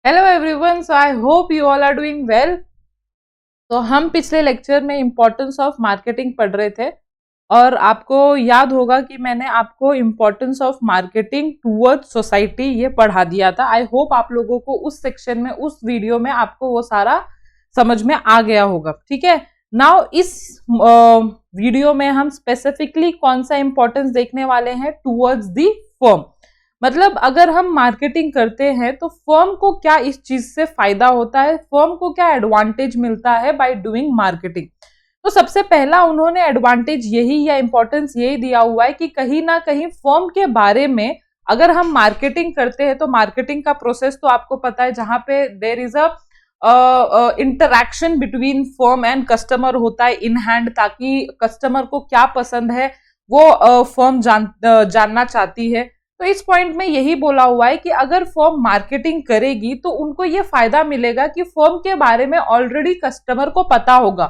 Hello everyone, so I hope you all are doing well. तो हम पिछले lecture में इम्पोर्टेंस ऑफ मार्केटिंग पढ़ रहे थे और आपको याद होगा कि मैंने आपको importance of marketing towards society ये पढ़ा दिया था। आई होप आप लोगों को उस सेक्शन में, उस वीडियो में आपको वो सारा समझ में आ गया होगा। ठीक है, नाउ इस वीडियो में हम स्पेसिफिकली कौन सा इंपॉर्टेंस देखने वाले हैं टूवर्ड्स दी फर्म। मतलब अगर हम मार्केटिंग करते हैं तो फर्म को क्या इस चीज से फायदा होता है, फर्म को क्या एडवांटेज मिलता है बाय डूइंग मार्केटिंग। तो सबसे पहला उन्होंने एडवांटेज यही या इंपॉर्टेंस यही दिया हुआ है कि कहीं ना कहीं फर्म के बारे में अगर हम मार्केटिंग करते हैं तो मार्केटिंग का प्रोसेस तो आपको पता है, जहां पे there is a interaction between firm and customer होता है इन हैंड, ताकि कस्टमर को क्या पसंद है वो फर्म जानना चाहती है। तो इस पॉइंट में यही बोला हुआ है कि अगर फर्म मार्केटिंग करेगी तो उनको ये फायदा मिलेगा कि फर्म के बारे में ऑलरेडी कस्टमर को पता होगा,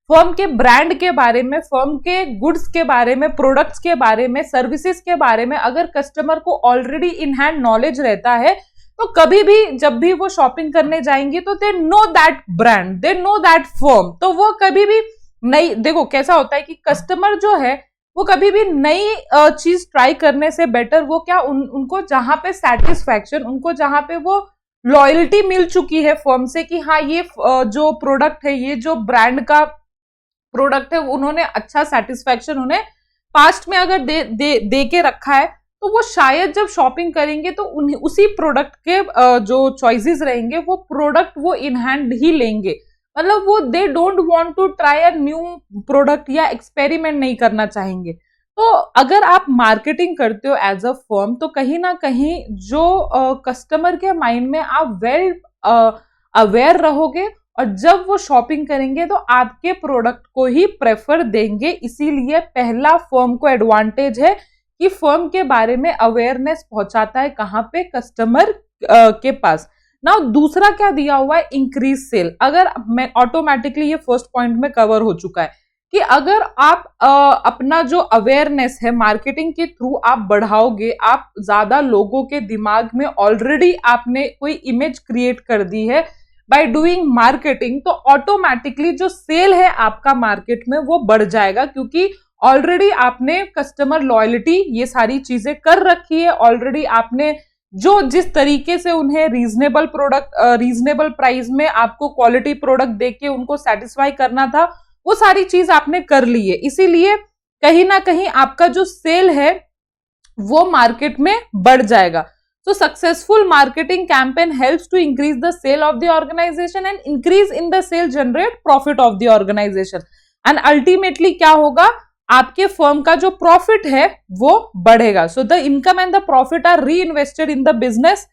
फर्म के ब्रांड के बारे में, फर्म के गुड्स के बारे में, प्रोडक्ट्स के बारे में, सर्विसेज के बारे में अगर कस्टमर को ऑलरेडी इन हैंड नॉलेज रहता है तो कभी भी जब भी वो शॉपिंग करने जाएंगे तो they know that brand, they know that firm. तो वो कभी भी नहीं, देखो कैसा होता है कि कस्टमर जो है वो कभी भी नई चीज ट्राई करने से बेटर वो क्या उनको जहां पे सेटिस्फैक्शन, उनको जहां पे वो लॉयल्टी मिल चुकी है फर्म से कि हाँ ये जो प्रोडक्ट है, ये जो ब्रांड का प्रोडक्ट है, उन्होंने अच्छा सेटिस्फैक्शन उन्हें पास्ट में अगर दे के रखा है तो वो शायद जब शॉपिंग करेंगे तो उसी प्रोडक्ट के जो चॉइसेस रहेंगे वो प्रोडक्ट वो इन हैंड ही लेंगे। मतलब वो they don't want to try a new product या एक्सपेरिमेंट नहीं करना चाहेंगे। तो अगर आप मार्केटिंग करते हो एज अ फर्म तो कहीं ना कहीं जो कस्टमर के माइंड में आप वेल अवेयर रहोगे और जब वो शॉपिंग करेंगे तो आपके प्रोडक्ट को ही प्रेफर देंगे। इसीलिए पहला फर्म को एडवांटेज है कि फर्म के बारे में अवेयरनेस पहुंचाता है कहाँ पे, कस्टमर के पास। नाउ दूसरा क्या दिया हुआ है, इंक्रीज सेल। अगर मैं ऑटोमेटिकली ये फर्स्ट पॉइंट में कवर हो चुका है कि अगर आप अपना जो अवेयरनेस है मार्केटिंग के थ्रू आप बढ़ाओगे, आप ज्यादा लोगों के दिमाग में ऑलरेडी आपने कोई इमेज क्रिएट कर दी है बाय डूइंग मार्केटिंग, तो ऑटोमेटिकली जो सेल है आपका मार्केट में वो बढ़ जाएगा, क्योंकि ऑलरेडी आपने कस्टमर लॉयल्टी ये सारी चीजें कर रखी है। ऑलरेडी आपने जो जिस तरीके से उन्हें रीजनेबल प्रोडक्ट, रीजनेबल प्राइस में आपको क्वालिटी प्रोडक्ट देके उनको सेटिस्फाई करना था, वो सारी चीज आपने कर ली है। इसीलिए कहीं ना कहीं आपका जो सेल है वो मार्केट में बढ़ जाएगा। So successful marketing campaign helps to increase the sale of the organization and increase in the sale generate profit of the organization and ultimately क्या होगा, आपके फर्म का जो प्रॉफिट है वो बढ़ेगा। So the income and the profit are reinvested in the business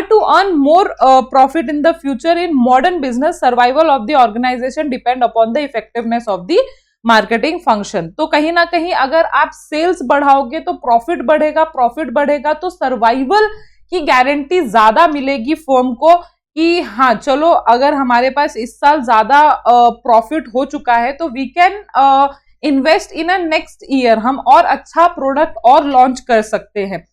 to earn more profit in the future. In modern business, survival of the organization depend upon the effectiveness of the marketing function. तो कहीं ना कहीं अगर आप sales बढ़ाओगे तो profit बढ़ेगा, profit बढ़ेगा तो सर्वाइवल की गारंटी ज्यादा मिलेगी फर्म को कि हाँ चलो अगर हमारे पास इस साल ज्यादा प्रॉफिट हो चुका है तो we can invest in a next year, हम और अच्छा प्रोडक्ट और लॉन्च कर सकते हैं।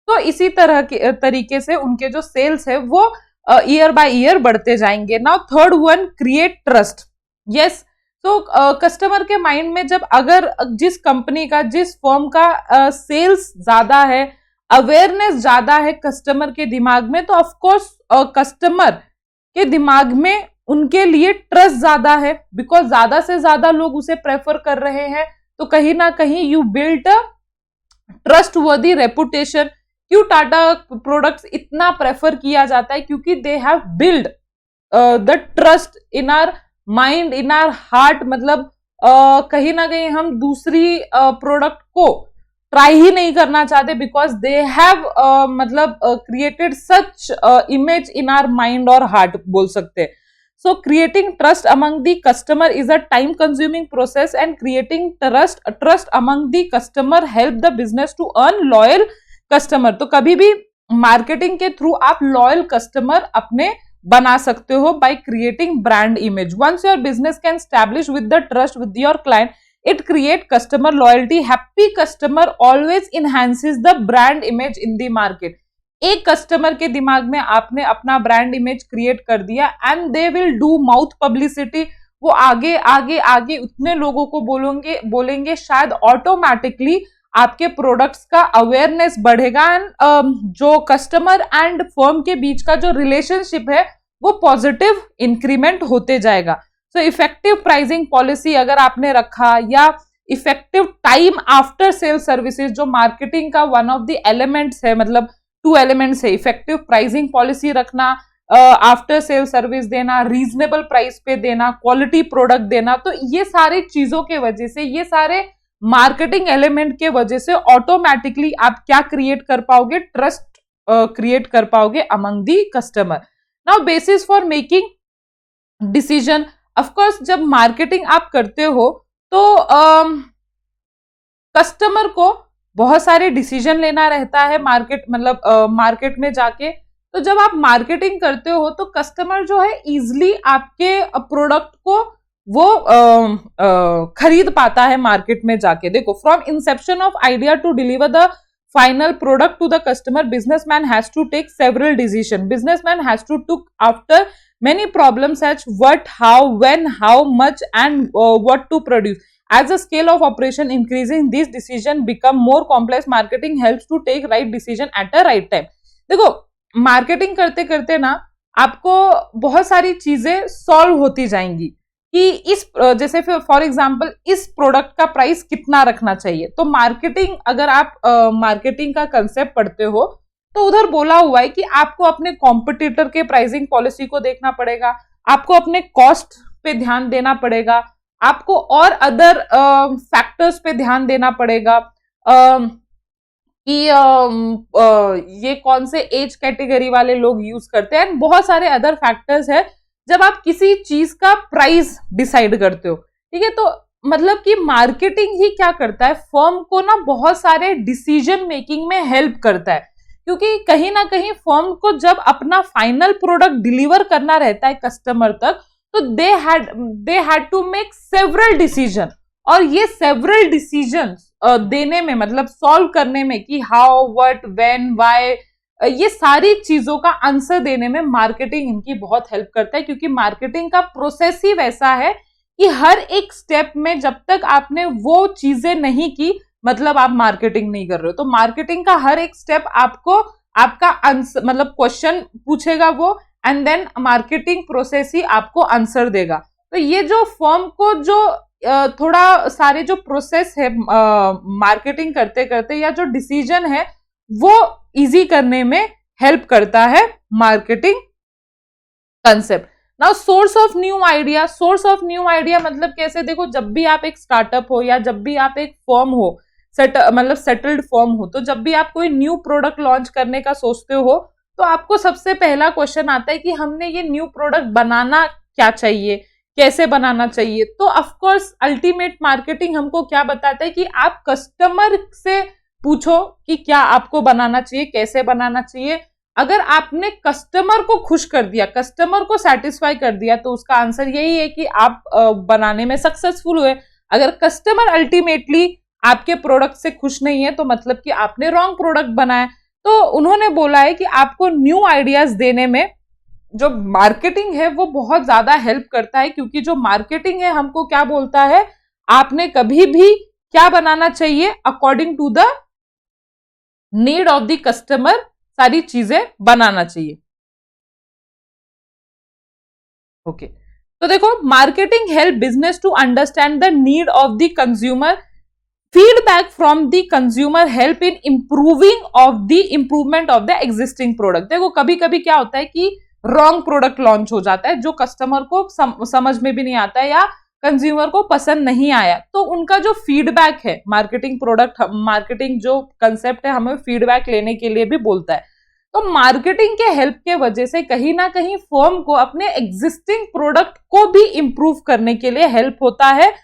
तो इसी तरह के तरीके से उनके जो सेल्स है वो ईयर बाय ईयर बढ़ते जाएंगे। Now third one, create trust. Yes, तो कस्टमर के माइंड में जब अगर जिस कंपनी का, जिस फर्म का सेल्स ज्यादा है, अवेयरनेस ज्यादा है कस्टमर के दिमाग में, तो ऑफ कोर्स कस्टमर के दिमाग में उनके लिए ट्रस्ट ज्यादा है, बिकॉज ज्यादा से ज्यादा लोग उसे प्रेफर कर रहे हैं। तो कहीं ना कहीं you build a trust worthy reputation. क्यों टाटा प्रोडक्ट्स इतना प्रेफर किया जाता है, क्योंकि they have build the trust in our mind, in our heart. मतलब कहीं ना कहीं हम दूसरी प्रोडक्ट को ट्राई ही नहीं करना चाहते बिकॉज दे हैव मतलब created such image in our mind और हार्ट बोल सकते हैं। So creating trust among the customer is a time consuming process and creating trust among the customer help the business to earn loyal customer. तो कभी भी marketing के through आप loyal customer अपने बना सकते हो by creating brand image. Once your business can establish with the trust with your client, it create customer loyalty. Happy customer always enhances the brand image in the market. एक customer के दिमाग में आपने अपना ब्रांड इमेज क्रिएट कर दिया and they will do mouth publicity. वो आगे आगे आगे उतने लोगों को बोलेंगे शायद ऑटोमेटिकली आपके प्रोडक्ट्स का अवेयरनेस बढ़ेगा एंड जो कस्टमर एंड फर्म के बीच का जो रिलेशनशिप है वो पॉजिटिव इंक्रीमेंट होते जाएगा। सो इफेक्टिव प्राइसिंग पॉलिसी अगर आपने रखा या effective time after sale services जो मार्केटिंग का वन ऑफ द एलिमेंट्स है, मतलब 2 एलिमेंट्स है, इफेक्टिव प्राइसिंग पॉलिसी रखना, आफ्टर सेल सर्विस देना, रीजनेबल प्राइस पे देना, क्वालिटी प्रोडक्ट देना, तो ये सारी चीजों के वजह से, ये सारे मार्केटिंग एलिमेंट के वजह से ऑटोमेटिकली आप क्या क्रिएट कर पाओगे, ट्रस्ट क्रिएट कर पाओगे among the customer. Now basis for making decision, of course जब मार्केटिंग आप करते हो तो कस्टमर को बहुत सारे डिसीजन लेना रहता है मार्केट में जाके। तो जब आप मार्केटिंग करते हो तो कस्टमर जो है इजिली आपके प्रोडक्ट को वो खरीद पाता है मार्केट में जाके। देखो, from inception of idea to deliver the final product to the customer, businessman has to take several decisions. Businessman has to took after many problems such what, how, when, how much and what to produce. As the scale of operation increasing, these decisions become more complex. Marketing helps to take right decision at the right time. देखो, marketing करते करते ना आपको बहुत सारी चीजें solve होती जाएंगी कि इस जैसे फॉर एग्जांपल इस प्रोडक्ट का प्राइस कितना रखना चाहिए। तो मार्केटिंग, अगर आप मार्केटिंग का कंसेप्ट पढ़ते हो तो उधर बोला हुआ है कि आपको अपने कॉम्पिटिटर के प्राइसिंग पॉलिसी को देखना पड़ेगा, आपको अपने कॉस्ट पे ध्यान देना पड़ेगा, आपको और अदर फैक्टर्स पे ध्यान देना पड़ेगा कि ये कौन से एज कैटेगरी वाले लोग यूज करते हैं, एंड बहुत सारे अदर फैक्टर्स है जब आप किसी चीज का प्राइस डिसाइड करते हो। ठीक है, तो मतलब कि मार्केटिंग ही क्या करता है, फर्म को ना बहुत सारे डिसीजन मेकिंग में हेल्प करता है, क्योंकि कहीं ना कहीं फर्म को जब अपना फाइनल प्रोडक्ट डिलीवर करना रहता है कस्टमर तक, तो they had to make several decision, और ये सेवरल डिसीजन देने में, मतलब सॉल्व करने में कि हाउ, व्हाट, व्हेन, व्हाई, ये सारी चीजों का आंसर देने में मार्केटिंग इनकी बहुत हेल्प करता है। क्योंकि मार्केटिंग का प्रोसेस ही वैसा है कि हर एक स्टेप में जब तक आपने वो चीजें नहीं की, मतलब आप मार्केटिंग नहीं कर रहे हो। तो मार्केटिंग का हर एक स्टेप आपको आपका आंसर, मतलब क्वेश्चन पूछेगा वो, एंड देन मार्केटिंग प्रोसेस ही आपको आंसर देगा। तो ये जो फर्म को जो थोड़ा सारे जो प्रोसेस है मार्केटिंग करते करते, या जो डिसीजन है वो इजी करने में हेल्प करता है marketing concept. Now source of new idea, source of new idea मतलब कैसे, देखो जब भी आप एक स्टार्टअप हो या जब भी आप एक फर्म हो, मतलब सेटल्ड फर्म हो, तो जब भी आप कोई न्यू प्रोडक्ट लॉन्च करने का सोचते हो तो आपको सबसे पहला क्वेश्चन आता है कि हमने ये न्यू प्रोडक्ट बनाना क्या चाहिए, कैसे बनाना चाहिए। तो ऑफ कोर्स अल्टीमेट मार्केटिंग हमको क्या बताता है कि आप कस्टमर से पूछो कि क्या आपको बनाना चाहिए, कैसे बनाना चाहिए। अगर आपने कस्टमर को खुश कर दिया, कस्टमर को सेटिस्फाई कर दिया, तो उसका आंसर यही है कि आप बनाने में सक्सेसफुल हुए। अगर कस्टमर अल्टीमेटली आपके प्रोडक्ट से खुश नहीं है, तो मतलब कि आपने रॉन्ग प्रोडक्ट बनाया। तो उन्होंने बोला है कि आपको न्यू आइडियाज देने में जो मार्केटिंग है वो बहुत ज्यादा हेल्प करता है, क्योंकि जो मार्केटिंग है हमको क्या बोलता है, आपने कभी भी क्या बनाना चाहिए, according to the need of the customer सारी चीजें बनाना चाहिए। ओके, तो देखो marketing help business to understand the need of the consumer, feedback from the consumer help in improvement of the existing product. देखो कभी कभी क्या होता है कि रॉन्ग प्रोडक्ट लॉन्च हो जाता है जो कस्टमर को समझ में भी नहीं आता है या कंज्यूमर को पसंद नहीं आया, तो उनका जो फीडबैक है, मार्केटिंग जो कंसेप्ट है हमें फीडबैक लेने के लिए भी बोलता है। तो मार्केटिंग के हेल्प के वजह से कहीं ना कहीं फर्म को अपने एग्जिस्टिंग प्रोडक्ट को भी इंप्रूव करने के लिए हेल्प होता है।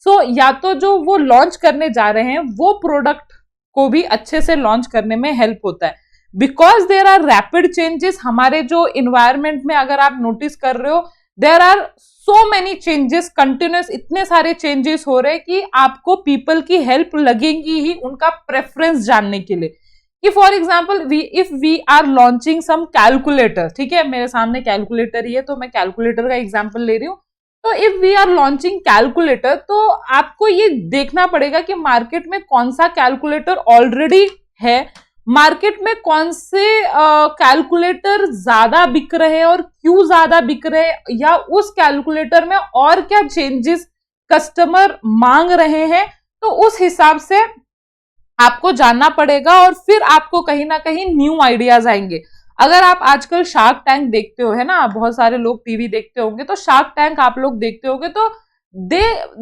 सो या तो जो वो लॉन्च करने जा रहे हैं वो प्रोडक्ट को भी अच्छे से लॉन्च करने में हेल्प होता है, because there are rapid changes. हमारे जो इन्वायरमेंट में अगर आप नोटिस कर रहे हो, there are so many changes, continuous इतने सारे चेंजेस हो रहे हैं कि आपको पीपल की हेल्प लगेगी ही उनका प्रेफरेंस जानने के लिए कि for example if we are launching some calculator, ठीक है, मेरे सामने कैलकुलेटर ही है तो मैं कैलकुलेटर का एग्जाम्पल ले रही हूँ। तो if we are launching calculator, तो आपको ये देखना पड़ेगा कि मार्केट में कौन सा कैलकुलेटर ऑलरेडी है, मार्केट में कौन से कैलकुलेटर ज्यादा बिक रहे हैं और क्यों ज्यादा बिक रहे हैं, या उस कैलकुलेटर में और क्या चेंजेस कस्टमर मांग रहे हैं। तो उस हिसाब से आपको जानना पड़ेगा और फिर आपको कहीं ना कहीं न्यू आइडियाज आएंगे। अगर आप आजकल शार्क टैंक देखते हो, है ना, बहुत सारे लोग टीवी देखते होंगे, तो शार्क टैंक आप लोग देखते होंगे, तो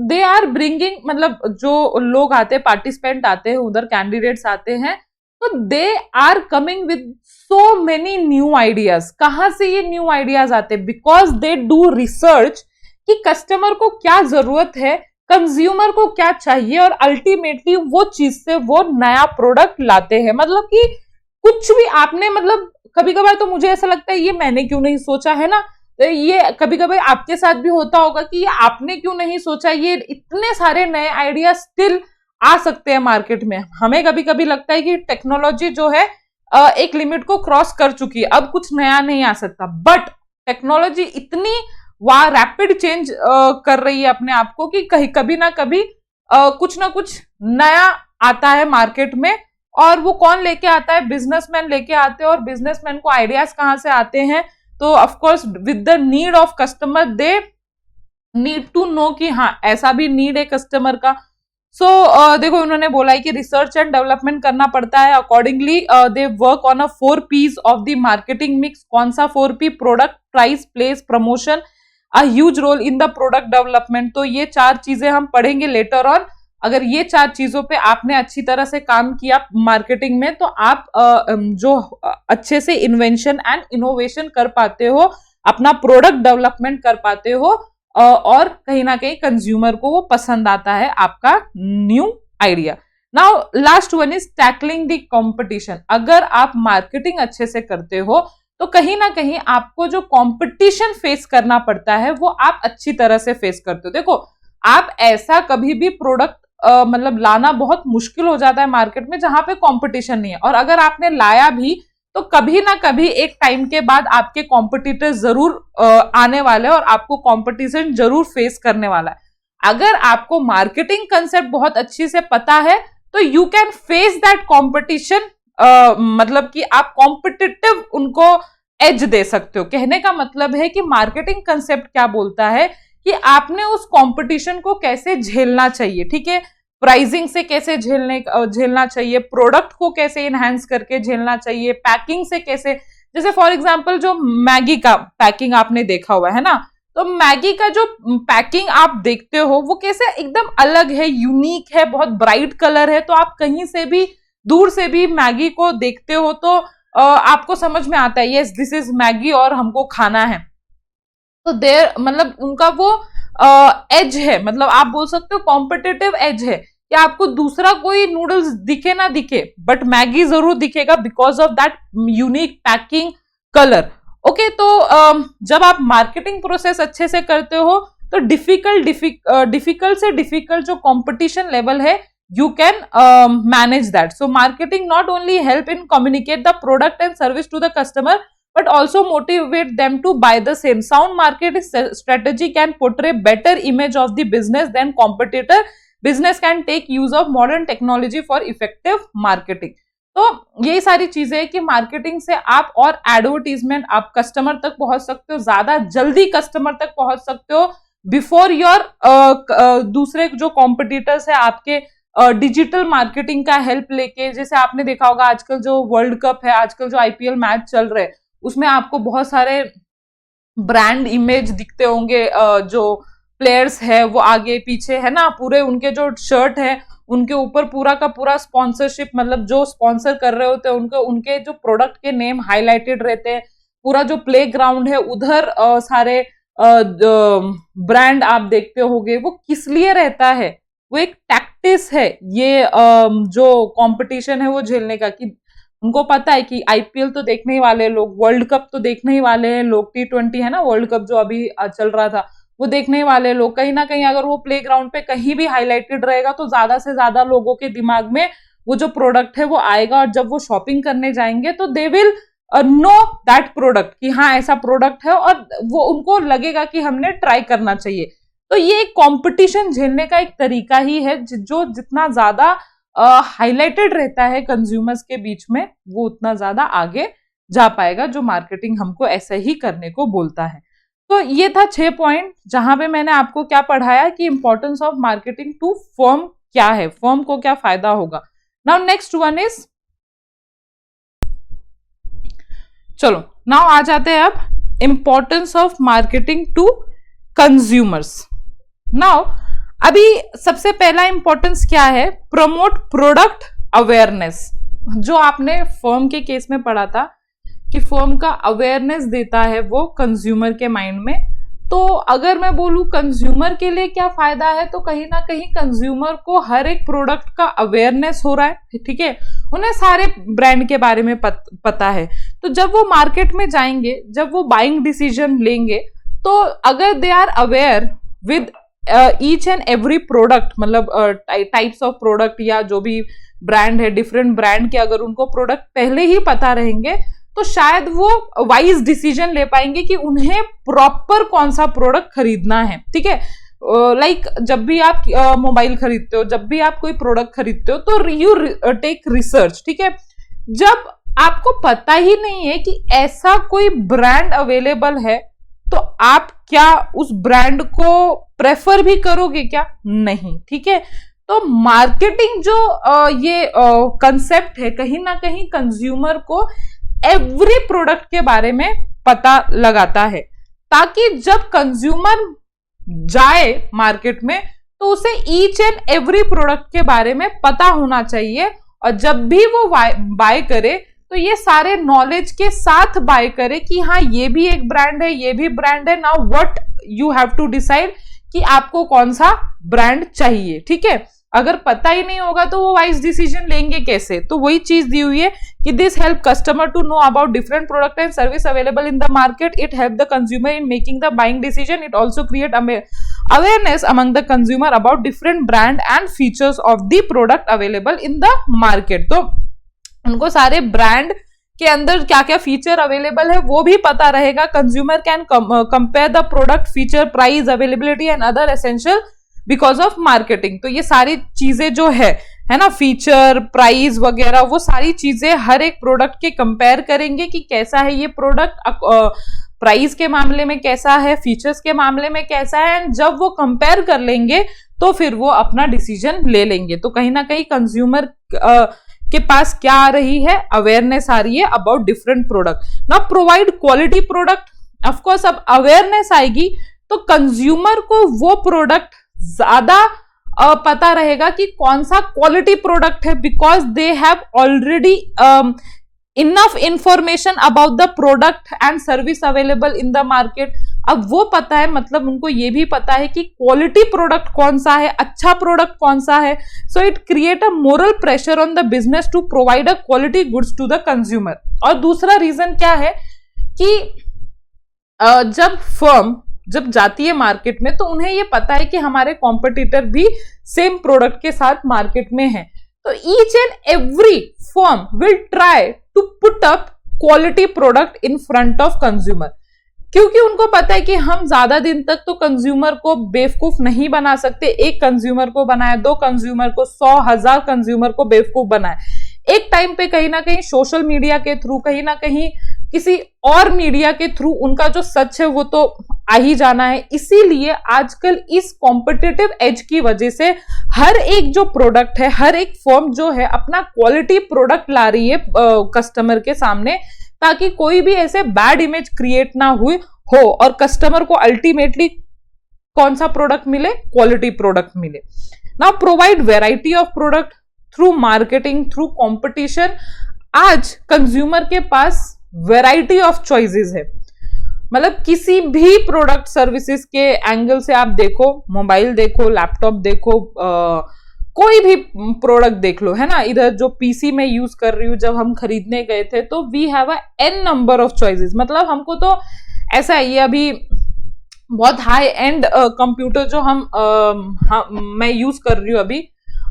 दे आर ब्रिंगिंग, मतलब जो लोग आते हैं, पार्टिसिपेंट आते हैं उधर, कैंडिडेट्स आते हैं, तो they are coming with so many new ideas. कहां से ये न्यू आइडियाज आते हैं? बिकॉज दे डू रिसर्च कि कस्टमर को क्या जरूरत है, कंज्यूमर को क्या चाहिए, और अल्टीमेटली वो चीज से वो नया प्रोडक्ट लाते हैं। मतलब कि कुछ भी आपने, मतलब कभी कभार तो मुझे ऐसा लगता है ये मैंने क्यों नहीं सोचा, है ना, ये कभी कभी आपके साथ भी होता होगा कि ये आपने क्यों नहीं सोचा, ये इतने सारे नए आइडिया स्टिल आ सकते हैं मार्केट में। हमें कभी कभी लगता है कि टेक्नोलॉजी जो है एक लिमिट को क्रॉस कर चुकी है, अब कुछ नया नहीं आ सकता, बट टेक्नोलॉजी इतनी वह रैपिड चेंज कर रही है अपने आप को कि कहीं कभी ना कभी कुछ ना कुछ नया आता है मार्केट में। और वो कौन लेके आता है? बिजनेसमैन लेके आते हैं। और बिजनेसमैन को आइडियाज कहां से आते हैं? तो of course with the need of customer, they need to know कि हाँ ऐसा भी नीड है कस्टमर का। सो देखो उन्होंने बोला है कि रिसर्च एंड डेवलपमेंट करना पड़ता है। Accordingly they work on a 4 P's of the marketing mix. कौन सा 4 P? Product, price, place, promotion, a huge role in the product development. तो ये 4 चीजें हम पढ़ेंगे लेटर ऑन। अगर ये 4 चीजों पे आपने अच्छी तरह से काम किया मार्केटिंग में, तो आप जो अच्छे से इन्वेंशन एंड इनोवेशन कर पाते हो, अपना प्रोडक्ट डेवलपमेंट कर पाते हो, और कहीं ना कहीं कंज्यूमर को वो पसंद आता है आपका new idea. Now last one is tackling the competition. अगर आप मार्केटिंग अच्छे से करते हो तो कहीं ना कहीं आपको जो कंपटीशन फेस करना पड़ता है वो आप अच्छी तरह से फेस करते हो। देखो आप ऐसा कभी भी प्रोडक्ट मतलब लाना बहुत मुश्किल हो जाता है मार्केट में जहां पे कंपटीशन नहीं है, और अगर आपने लाया भी तो कभी ना कभी एक टाइम के बाद आपके कॉम्पिटिटर जरूर आने वाले हैं और आपको कंपटीशन जरूर फेस करने वाला है। अगर आपको मार्केटिंग कंसेप्ट बहुत अच्छी से पता है तो you can face that competition, मतलब कि आप कॉम्पिटिटिव उनको एज दे सकते हो। कहने का मतलब है कि मार्केटिंग कंसेप्ट क्या बोलता है कि आपने उस कंपटीशन को कैसे झेलना चाहिए, ठीक है, प्राइसिंग से कैसे झेलना चाहिए, प्रोडक्ट को कैसे इनहेंस करके झेलना चाहिए, पैकिंग से कैसे, जैसे फॉर एग्जांपल जो मैगी का पैकिंग आपने देखा हुआ है ना, तो मैगी का जो पैकिंग आप देखते हो वो कैसे एकदम अलग है, यूनिक है, बहुत ब्राइट कलर है, तो आप कहीं से भी दूर से भी मैगी को देखते हो तो आपको समझ में आता है यस दिस इज मैगी और हमको खाना है। तो देर मतलब उनका वो एज है, मतलब आप बोल सकते हो कॉम्पिटिटिव एज है कि आपको दूसरा कोई नूडल्स दिखे ना दिखे बट मैगी जरूर दिखेगा because of that unique packing colour. Okay, तो जब आप मार्केटिंग प्रोसेस अच्छे से करते हो तो डिफिकल्ट से डिफिकल्ट जो कंपटीशन लेवल है you can manage that. So marketing not only help in communicate the product and service to the customer but also motivate them to buy the same. Sound marketing strategy can portray better image of the business than competitor. Business can take use of modern technology for effective marketing. तो यही सारी चीजें है कि marketing से आप और advertisement आप कस्टमर तक पहुंच सकते हो, ज्यादा जल्दी कस्टमर तक पहुंच सकते हो बिफोर योर दूसरे जो कॉम्पिटिटर्स है आपके डिजिटल मार्केटिंग का हेल्प लेके। जैसे आपने देखा होगा आजकल जो वर्ल्ड कप है, आजकल जो आईपीएल मैच चल रहे हैं उसमें आपको बहुत सारे ब्रांड इमेज दिखते होंगे, जो प्लेयर्स है वो आगे पीछे है ना, पूरे उनके जो शर्ट है उनके ऊपर पूरा का पूरा स्पॉन्सरशिप, मतलब जो स्पॉन्सर कर रहे होते हैं उनके जो प्रोडक्ट के नेम हाईलाइटेड रहते हैं। पूरा जो प्ले ग्राउंड है उधर सारे ब्रांड आप देखते होंगे। वो किस लिए रहता है? वो एक टैक्टिस है ये जो कंपटीशन है वो झेलने का, कि उनको पता है कि आईपीएल तो देखने ही वाले लोग, वर्ल्ड कप तो देखने ही वाले हैं लोग, T20 है ना वर्ल्ड कप जो अभी चल रहा था वो देखने ही वाले लोग। कहीं ना कहीं अगर वो प्ले ग्राउंड पे कहीं भी हाईलाइटेड रहेगा तो ज्यादा से ज्यादा लोगों के दिमाग में वो जो प्रोडक्ट है वो आएगा, और जब वो शॉपिंग करने जाएंगे तो they will know that product कि हाँ ऐसा प्रोडक्ट है, और वो उनको लगेगा कि हमने ट्राई करना चाहिए। तो ये कंपटीशन झेलने का एक तरीका ही है, जो जितना ज्यादा हाईलाइटेड रहता है कंज्यूमर्स के बीच में, वो उतना ज्यादा आगे जा पाएगा, जो मार्केटिंग हमको ऐसे ही करने को बोलता है। तो ये था 6 पॉइंट, जहां पे मैंने आपको क्या पढ़ाया कि importance of marketing to firm क्या है, फर्म को क्या फायदा होगा। नाउ नेक्स्ट वन इज, चलो नाउ आ जाते हैं अब importance of marketing to consumers. Now अभी सबसे पहला इंपॉर्टेंस क्या है, प्रमोट प्रोडक्ट अवेयरनेस। जो आपने फर्म के केस में पढ़ा था कि फर्म का अवेयरनेस देता है वो कंज्यूमर के माइंड में। तो अगर मैं बोलूं कंज्यूमर के लिए क्या फायदा है, तो कहीं ना कहीं कंज्यूमर को हर एक प्रोडक्ट का अवेयरनेस हो रहा है, ठीक है, उन्हें सारे ब्रांड के बारे में पता है। तो जब वो मार्केट में जाएंगे, जब वो बाइंग डिसीजन लेंगे, तो अगर they are aware with each and every product, मतलब टाइप्स ऑफ प्रोडक्ट या जो भी ब्रांड है, डिफरेंट ब्रांड के अगर उनको प्रोडक्ट पहले ही पता रहेंगे, तो शायद वो वाइज डिसीजन ले पाएंगे कि उन्हें प्रॉपर कौन सा प्रोडक्ट खरीदना है, ठीक है। लाइक जब भी आप मोबाइल खरीदते हो, जब भी आप कोई प्रोडक्ट खरीदते हो, तो यू टेक रिसर्च, ठीक है। जब आपको पता ही नहीं है कि ऐसा कोई ब्रांड अवेलेबल है, तो आप क्या उस ब्रांड को प्रेफर भी करोगे क्या? नहीं, ठीक है। तो मार्केटिंग जो ये कंसेप्ट है, कहीं ना कहीं कंज्यूमर को एवरी प्रोडक्ट के बारे में पता लगाता है, ताकि जब कंज्यूमर जाए मार्केट में तो उसे ईच एंड एवरी प्रोडक्ट के बारे में पता होना चाहिए, और जब भी वो बाय करे तो ये सारे नॉलेज के साथ बाय करे कि हाँ ये भी एक ब्रांड है, ये भी ब्रांड है। Now what you have to decide कि आपको कौन सा ब्रांड चाहिए, ठीक है। अगर पता ही नहीं होगा तो वो वाइज डिसीजन लेंगे कैसे? तो वही चीज दी हुई है कि this help customer to know about different product and service available in the market, it help the consumer in making the buying decision, it also create awareness among the consumer about different brand and features of the product available in the market. तो उनको सारे brand के अंदर क्या क्या feature available है वो भी पता रहेगा। Consumer can compare the product feature, price, availability and other essential because of marketing. तो ये सारी चीजें जो है ना, फीचर, प्राइस वगैरह, वो सारी चीजें हर एक प्रोडक्ट के कंपेयर करेंगे कि कैसा है ये प्रोडक्ट, प्राइस के मामले में कैसा है, फीचर्स के मामले में कैसा है। एंड जब वो कंपेयर कर लेंगे तो फिर वो अपना डिसीजन ले लेंगे। तो कहीं ना कहीं कंज्यूमर के पास क्या आ रही है, अवेयरनेस आ रही है about different product. Now provide quality product. Of course अब अवेयरनेस आएगी तो कंज्यूमर को वो प्रोडक्ट ज्यादा पता रहेगा कि कौन सा क्वालिटी प्रोडक्ट है, because they have already enough information about the product and service available in the market. अब वो पता है, मतलब उनको ये भी पता है कि क्वालिटी प्रोडक्ट कौन सा है, अच्छा प्रोडक्ट कौन सा है। So it create a moral pressure on the business to provide a quality goods to the consumer. और दूसरा रीजन क्या है कि जब फर्म जब जाती है मार्केट में, तो उन्हें ये पता है कि हमारे कॉम्पिटिटर भी सेम प्रोडक्ट के साथ मार्केट में है। तो each and every firm will try to put up quality product in front of consumer, क्योंकि उनको पता है कि हम ज्यादा दिन तक तो कंज्यूमर को बेवकूफ नहीं बना सकते। एक कंज्यूमर को बनाए, 2 कंज्यूमर को, 100,000 कंज्यूमर को बेवकूफ बनाए। एक टाइम पे कहीं ना कहीं सोशल मीडिया के थ्रू, कहीं ना कहीं किसी और मीडिया के थ्रू उनका जो सच है वो तो आ ही जाना है। इसीलिए आजकल इस कॉम्पिटिटिव एज की वजह से हर एक जो प्रोडक्ट है, हर एक फर्म जो है अपना क्वालिटी प्रोडक्ट ला रही है कस्टमर के सामने, ताकि कोई भी ऐसे बैड इमेज क्रिएट ना हुई हो और कस्टमर को अल्टीमेटली कौन सा प्रोडक्ट मिले, क्वालिटी प्रोडक्ट मिले। Now provide variety of product through marketing, through competition. आज कंज्यूमर के पास वेराइटी ऑफ चॉइसेस है, मतलब किसी भी प्रोडक्ट सर्विसेज के एंगल से आप देखो, मोबाइल देखो, लैपटॉप देखो, कोई भी प्रोडक्ट देख लो, है ना। इधर जो पीसी में यूज कर रही हूँ, जब हम खरीदने गए थे तो we have a n number of choices. मतलब हमको तो ऐसा है, ये अभी बहुत हाई एंड कंप्यूटर जो मैं यूज कर रही हूँ अभी,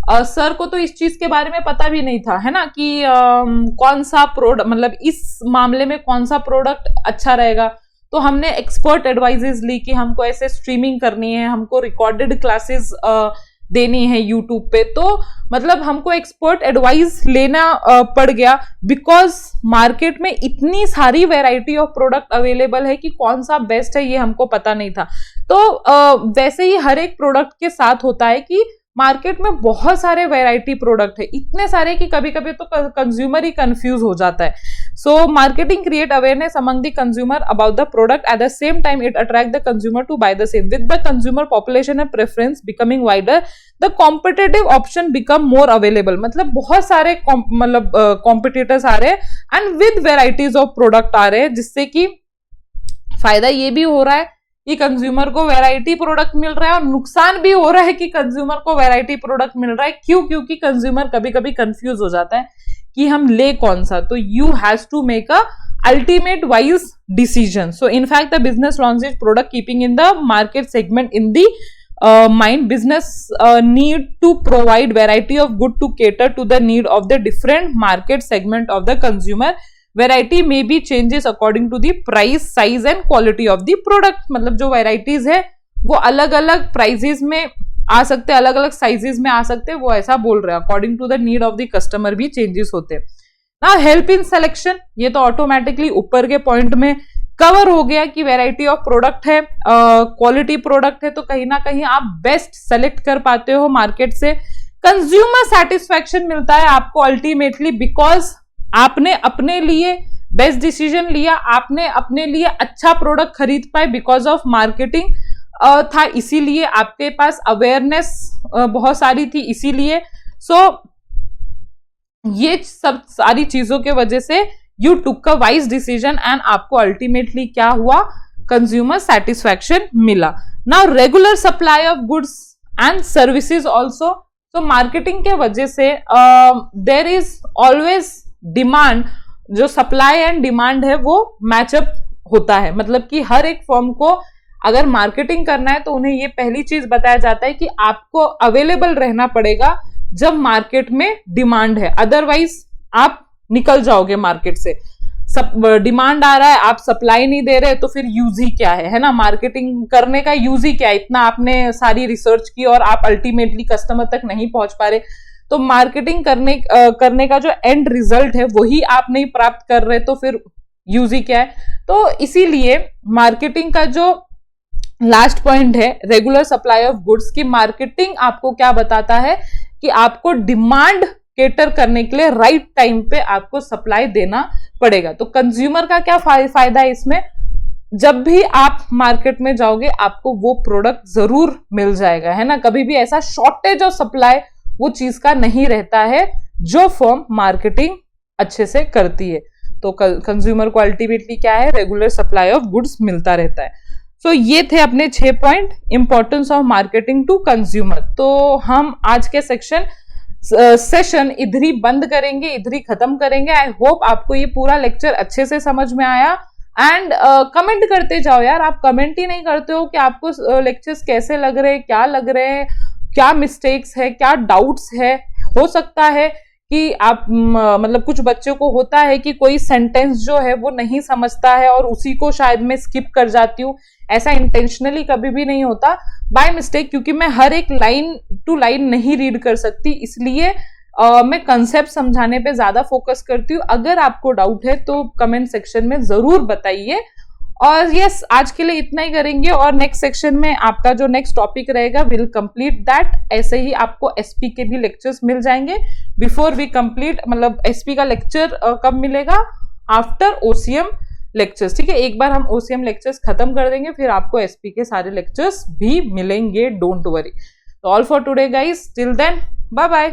सर को तो इस चीज के बारे में पता भी नहीं था, है ना, कि कौन सा प्रोडक्ट, मतलब इस मामले में कौन सा प्रोडक्ट अच्छा रहेगा। तो हमने एक्सपर्ट एडवाइजेस ली कि हमको ऐसे स्ट्रीमिंग करनी है, हमको रिकॉर्डेड क्लासेस देनी है यूट्यूब पे। तो मतलब हमको एक्सपर्ट एडवाइस लेना पड़ गया, बिकॉज मार्केट में इतनी सारी वैरायटी ऑफ प्रोडक्ट अवेलेबल है कि कौन सा बेस्ट है ये हमको पता नहीं था। तो वैसे ही हर एक प्रोडक्ट के साथ होता है कि मार्केट में बहुत सारे वैरायटी प्रोडक्ट है, इतने सारे कि कभी कभी तो कंज्यूमर ही कंफ्यूज हो जाता है। So marketing create awareness among the consumer about the product, at the same time it attract the consumer to buy the same. With the consumer population and preference becoming wider, the competitive option become more available. मतलब बहुत सारे मतलब competitors आ रहे हैं and with varieties of product आ रहे हैं, जिससे कि फायदा ये भी हो रहा है कि कंज्यूमर को वैरायटी प्रोडक्ट मिल रहा है, और नुकसान भी हो रहा है कि कंज्यूमर को वैरायटी प्रोडक्ट मिल रहा है। क्यों? क्योंकि कंज्यूमर कभी कभी कंफ्यूज हो जाता है कि हम ले कौन सा। तो you has to make a ultimate wise decision. So in fact the business launches product keeping in the market segment in the mind. Business need to provide variety of good to cater to the need of the different market segment of the consumer. Variety may be changes according to the price, size and quality of the product. मतलब जो varieties है वो अलग अलग prices में आ सकते, अलग अलग sizes में आ सकते, वो ऐसा बोल रहे हैं। According to the need of the customer भी changes होते हैं। ना हेल्प इन सिलेक्शन, ये तो ऑटोमेटिकली ऊपर के पॉइंट में कवर हो गया कि वैरायटी ऑफ प्रोडक्ट है, क्वालिटी प्रोडक्ट है, तो कहीं ना कहीं आप बेस्ट सेलेक्ट कर पाते हो मार्केट से। कंज्यूमर सेटिस्फैक्शन मिलता है आपको अल्टीमेटली, बिकॉज आपने अपने लिए बेस्ट डिसीजन लिया, आपने अपने लिए अच्छा प्रोडक्ट खरीद पाए बिकॉज ऑफ मार्केटिंग था, इसीलिए आपके पास अवेयरनेस बहुत सारी थी, इसीलिए ये सब सारी चीजों के वजह से you took a wise decision and आपको अल्टीमेटली क्या हुआ, कंज्यूमर सेटिस्फैक्शन मिला। Now regular supply of goods and services also. तो मार्केटिंग के वजह से देयर इज ऑलवेज डिमांड, जो सप्लाई एंड डिमांड है वो मैचअप होता है। मतलब कि हर एक फर्म को अगर मार्केटिंग करना है तो उन्हें ये पहली चीज बताया जाता है कि आपको अवेलेबल रहना पड़ेगा जब मार्केट में डिमांड है, अदरवाइज आप निकल जाओगे मार्केट से। सब डिमांड आ रहा है, आप सप्लाई नहीं दे रहे, तो फिर यूज ही क्या है ना, मार्केटिंग करने का यूज ही क्या है? इतना आपने सारी रिसर्च की और आप अल्टीमेटली कस्टमर तक नहीं पहुंच पा रहे, तो मार्केटिंग करने का जो एंड रिजल्ट है वही आप नहीं प्राप्त कर रहे, तो फिर यूज ही क्या है? तो इसीलिए मार्केटिंग का जो लास्ट पॉइंट है रेगुलर सप्लाई ऑफ गुड्स की, मार्केटिंग आपको क्या बताता है कि आपको डिमांड केटर करने के लिए राइट टाइम पे आपको सप्लाई देना पड़ेगा। तो कंज्यूमर का क्या फायदा है इसमें? जब भी आप मार्केट में जाओगे आपको वो प्रोडक्ट जरूर मिल जाएगा, है ना। कभी भी ऐसा शॉर्टेज ऑफ सप्लाई वो चीज का नहीं रहता है जो फर्म मार्केटिंग अच्छे से करती है। तो कंज्यूमर को अल्टीमेटली क्या है, रेगुलर सप्लाई ऑफ गुड्स मिलता रहता है। सो ये थे अपने 6 point, importance of marketing to consumer. तो हम आज के सेशन इधर ही बंद करेंगे, इधर ही खत्म करेंगे। आई होप आपको ये पूरा लेक्चर अच्छे से समझ में आया। एंड कमेंट करते जाओ यार, आप कमेंट ही नहीं करते हो कि आपको लेक्चर्स कैसे लग रहे हैं, क्या लग रहे हैं, क्या मिस्टेक्स है, क्या डाउट्स है। हो सकता है कि आप मतलब कुछ बच्चों को होता है कि कोई सेंटेंस जो है वो नहीं समझता है और उसी को शायद मैं स्किप कर जाती हूँ। ऐसा इंटेंशनली कभी भी नहीं होता, बाय मिस्टेक, क्योंकि मैं हर एक लाइन टू लाइन नहीं रीड कर सकती, इसलिए मैं कंसेप्ट समझाने पे ज्यादा फोकस करती हूँ। अगर आपको डाउट है तो कमेंट सेक्शन में जरूर बताइए। और यस, आज के लिए इतना ही करेंगे और नेक्स्ट सेक्शन में आपका जो नेक्स्ट टॉपिक रहेगा विल कंप्लीट दैट। ऐसे ही आपको एसपी के भी लेक्चर्स मिल जाएंगे बिफोर वी कंप्लीट, मतलब एसपी का लेक्चर कब मिलेगा? आफ्टर ओसीएम लेक्चर्स, ठीक है। एक बार हम ओसीएम लेक्चर्स खत्म कर देंगे, फिर आपको एसपी के सारे लेक्चर्स भी मिलेंगे, डोंट वरी। तो all for today guys, till then bye bye.